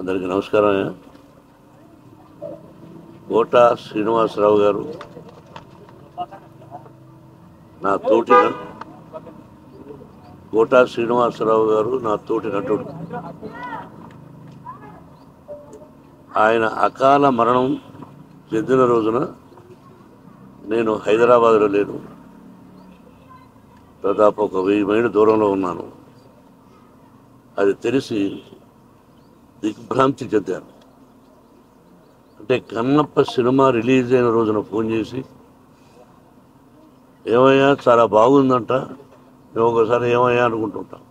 అందరికీ నమస్కారం. కోట శ్రీనివాసరావు గారు నా తోటి నటుడు. ఆయన అకాల మరణం చెందిన రోజున నేను హైదరాబాద్లో లేను. దాదాపు ఒక 1000 మైళ్ళ దూరంలో ఉన్నాను. అది తెలిసి దిగ్భ్రాంతి చెందాను. అంటే కన్నప్ప సినిమా రిలీజ్ అయిన రోజున ఫోన్ చేసి, ఏమయ్యా చాలా బాగుందంట, మేము ఒకసారి ఏమయ్యా అనుకుంటుంటాం.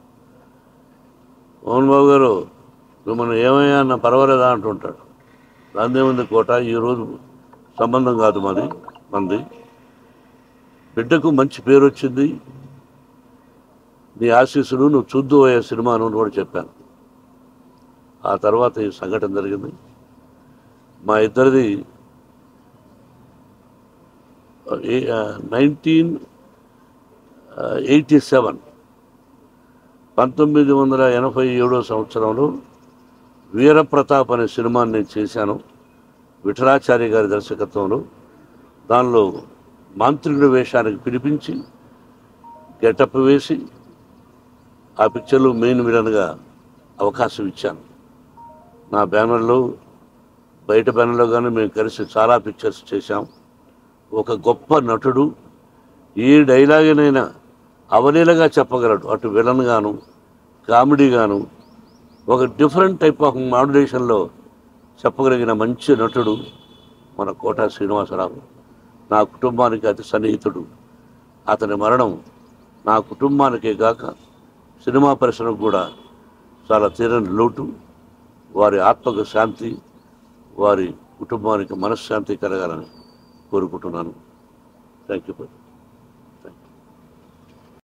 మోహన్ బాబు గారు మిమ్మల్ని ఏమయ్యా అన్న పర్వాలేదా అంటుంటాడు. దాందేముంది కోట, ఈరోజు సంబంధం కాదు మంది బిడ్డకు మంచి పేరు వచ్చింది, నీ ఆశీస్సులు నువ్వు చూద్దు అయ్యే సినిమాను కూడా చెప్పాను. ఆ తర్వాత ఈ సంఘటన జరిగింది. మా ఇద్దరిది 1987 సంవత్సరంలో వీరప్రతాప్ అనే సినిమాని నేను చేశాను, విఠలాచార్య గారి దర్శకత్వంలో. దానిలో మాంత్రికుడి వేషానికి పిలిపించి గెటప్ వేసి ఆ పిక్చర్లో మెయిన్ విలన్గా అవకాశం ఇచ్చాను. నా బ్యానర్లో, బయట బ్యానర్లో కానీ మేము కలిసి చాలా పిక్చర్స్ చేశాం. ఒక గొప్ప నటుడు ఏ డైలాగునైనా అవలీలగా చెప్పగలడు. అటు విలన్ గాను, కామెడీ గాను, ఒక డిఫరెంట్ టైప్ ఆఫ్ మాడ్యులేషన్లో చెప్పగలిగిన మంచి నటుడు మన కోట శ్రీనివాసరావు. నా కుటుంబానికి అతి సన్నిహితుడు. అతని మరణం నా కుటుంబానికే కాక సినిమా పరిశ్రమకు కూడా చాలా తీరని లోటు. వారి ఆత్మకు శాంతి, వారి కుటుంబానికి మనశ్శాంతి కలగాలని కోరుకుంటున్నాను. Thank you.